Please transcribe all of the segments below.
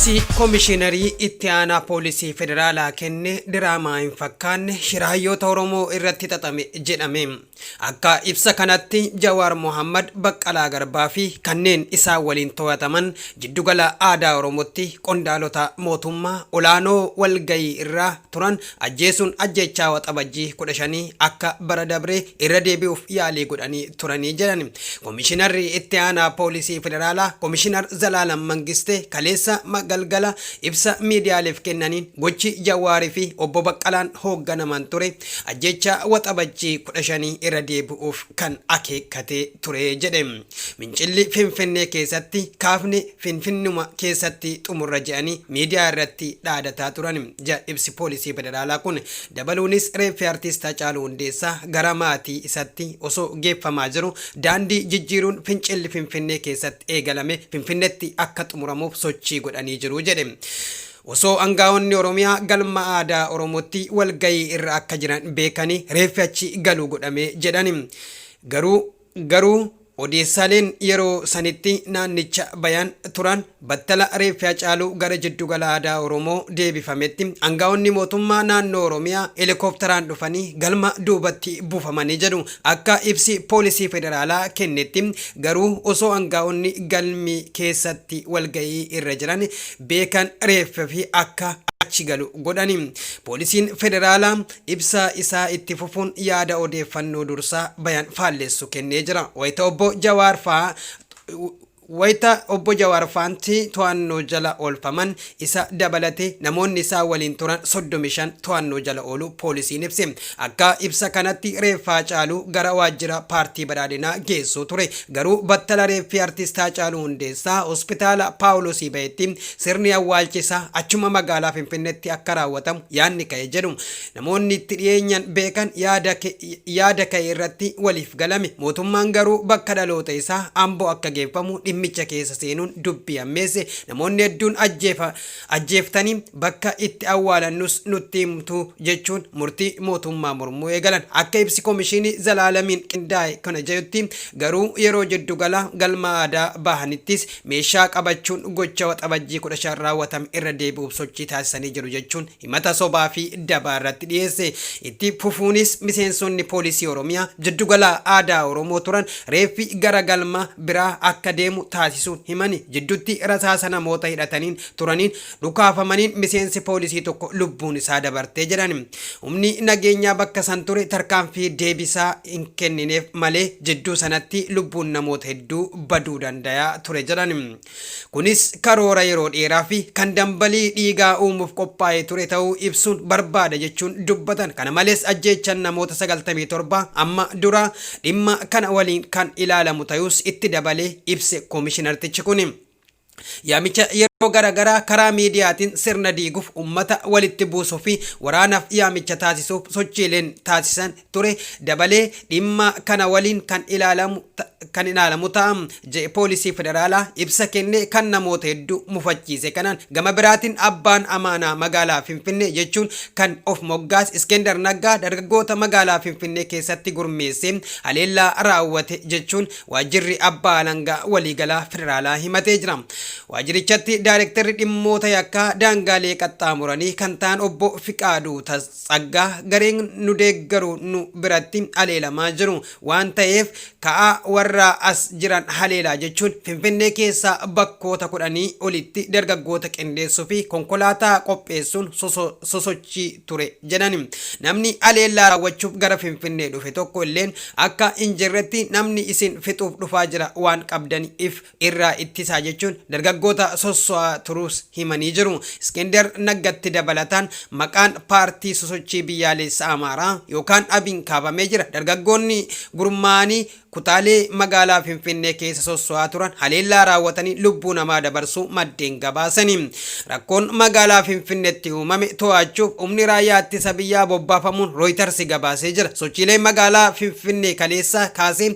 Ibsi Komishiinarii Itti Aanaa Poolisii Federaalaa kenne diraamaa hin fakkaanne shiraayyoota Oromoo irratti xaxame jedhame. Akka ibsa kanatti Jawar Muhammad Baqqalaa Garbaa fi kanneen isaa waliin to'ataman jiddugala aadaa Oromootti qondaalota mootummaa olaanoo walgayii irraa turan ajjeesuun ajjechaa waxabajjii 15 akka bara dabree irra deebi'uuf yaalii godhanii turanii jedhan. Komishiinarri Itti Aanaa Poolisii Federaalaa Komishiinar Zalaalam Mangiste kaleessa galgala ibsa miidiyaaleef kennaniin gochi Jawaarii fi obbo Baqqalaan hoogganaman ture ajjecha waxabajjii 15 irra deebi'uuf kan akeekkate ture jedhe. Mincilli Finfinnee keessatti kaafne Finfinnuma keessatti xumurra jedhanii miidiyaa irratti dhaadataa turan. Ibsi Poolisii Federaalaa kun dabaluunis reeffi artiist Haacaaluu Hundeessaa gara maatii isatti osoo geeffamaa jiru daandii jijjiiruun fincilli Finfinnee keessatti eegalame Finfinneetti akka xumuramuuf sochii godhanii jiru jedhe. Osoo aangaa'onni Oromiyaa galma aadaa Oromootti walgayii irra akka jiran beekanii reeffi achi galuu godhame jedhani. Garuu odeessaaleen yeroo sanitti naannicha bayan turan battala reeffi Haacaaluu gara jiddugala aadaa Oromoo deebifametti aangaa'onni mootummaa naannoo Oromiyaa helikopteraan dhufanii galma duubatti buufamanii jedhu. Akka ibsi Poolisii Federaalaa kennetti garuu osoo aangaa'onni galmi keessatti walgayii irra jiran beekan reeffa fi akka achi galu godhani. Poolisiin Federaalaa ibsa isaa itti fufuun yaada odeeffannoo dursaa bayan faallessu kennee jira. Wayita obbo Jawar faanti to'annoo jala oolfaman isa dabalate namoonni isaa waliin turan 35 to'annoo jala oolu poolisiin ibse. Akka ibsa kanatti reeffa Haacaaluu gara waajjira paartii badhaadhinaa geessuu ture. Garuu battala reeffi artiist Haacaaluu Hundeessaa hospitaala Paawuloosii bahetti sirni awwaalchisaa achuma magaalaa Finfinneetti akka raawwatamu yaadni ka'e jedhu. Namoonni itti dhiyeenyan beekan yaada ka'e irratti waliif galame. Mootummaan garuu bakka dhaloota isaa Amboo akka geeffamu dhimmicha keessa seenuun dubbii ammeesse. Namoonni hedduun ajjeeftanii bakka itti awwaalannus nutti himtu jechuun murtii mootummaa mormuu eegalan. Akka ibsi Komishinii Zalaalamiin qindaa'e kana jedhutti garuu yeroo jiddugala galma aadaa bahanittis meeshaa qabachuun gocha waxabajjii 15 raawwatame irra deebi'uuf sochii taasisanii jiru jechuun himata sobaa fi dabaa irratti dhiyeesse. Itti fufuunis miseensonni poolisii Oromiyaa jiddugala aadaa Oromoo turan reeffi gara galma biraa akka deemu taasisuun himani. Jidduutti rasaasa namoota hidhataniin turaniin dhukaafamaniin miseensi poolisii tokko lubbuun isaa dabartee jedhan. Humni nageenyaa bakka san ture tarkaanfii deebisaa hin kennineef malee jidduu sanatti lubbuun namoota hedduu baduu danda'a ture jedhan. Kunis karoora yeroo dheeraa fi kan dambalii dhiigaa uumuuf qophaa'ee ture ta'uu ibsuun barbaada jechuun dubbatan. Kana malees ajjeechan namoota 97 amma dura dhimma kana waliin kan ilaalamu ta'us itti dabalee ibse Komishinartichi kun. Yaamicha yeroo garagaraa karaa miidiyaatiin sirna diiguuf ummata walitti buusuu fi waraanaaf yaamicha taasisuuf sochiileen taasisan ture dabalee dhimma kana waliin kan ilaalamu ta'a. Poolisii Federaalaa ibsa kenne kan namoota hedduu mufachiise kanaan gama biraatiin abbaan amaanaa magaalaa Finfinnee jechuun kan of moggaas Iskender Naggaa dargaggoota magaalaa Finfinnee keessatti gurmeessee haleellaa raawwate jechuun waajjirri abbaa alangaa waliigalaa Federaalaa himatee jira. Waajjirichatti Daayirektarri dhimmoota yakkaa daangaalee qaxxaamuranii kan ta'an obbo Fiqaaduu Tsaggaa gareen nu deeggaru nu biratti haleelamaa jiru waan ta'eef ka'aa warra as jiran haleelaa jechuun Finfinnee keessaa bakkoota 10 olitti dargaggoota qindeessuu fi konkolaataa qopheessuun sosochii ture jedhan. Namni haleellaa raawwachuuf gara Finfinnee dhufe tokko illeen akka hin jirretti namni isin fixuuf dhufaa jira waan qabdaniif irraa ittisaa jechuun dargaggoota sosso'aa turuus himanii jiru. Iskender Naggatti dabalataan maqaan paartii sosochii biyyaalessaa Amaaraa yookaan Abiin kaabamee jira. Dargaggoonni gurmaa'anii kutaalee magaalaa Finfinnee keessa sosso'aa turan haleellaa raawwatanii lubbuu namaa dabarsuu maddeen gabaasanii. Rakkoon magaalaa Finfinneetti uumame to'achuuf humni raayyaa ittisa biyyaa bobbaafamuun Reuters gabaasee jira. Sochiileen magaalaa Finfinnee kaleessa kaasee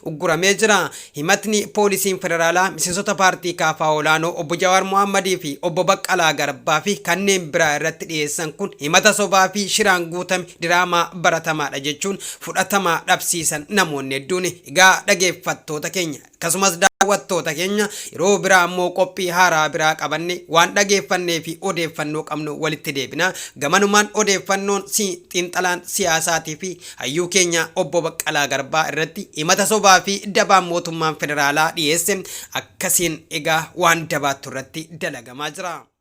ugguramee jira. Himatni Poolisiin Federaalaa miseensota paartii kaafaa olaanoo obbo Jawar Muhammadii fi obbo Baqqalaa Garbaa fi kanneen biraa irratti dhiyeessan kun himata sobaa fi shiraan guutame diraamaa baratamaadha jechuun fudhatama dhabsiisan namoonni namoonni hedduun egaa dhaggeeffattoota keenya akkasumas daawwattoota keenya yeroo biraa immoo qophii haaraa biraa qabanne waan dhaggeeffannee fi odeeffannoo qabnu walitti deebina gamanumaan odeeffannoon xiinxalaan siyaasaatii fi hayyuu keenya obbo Baqqalaa Garbaa irratti himata sobaa fi dabaan mootummaan federaalaa dhiyeesse akkasiin egaa waan dabaattu irratti dalagamaa jira.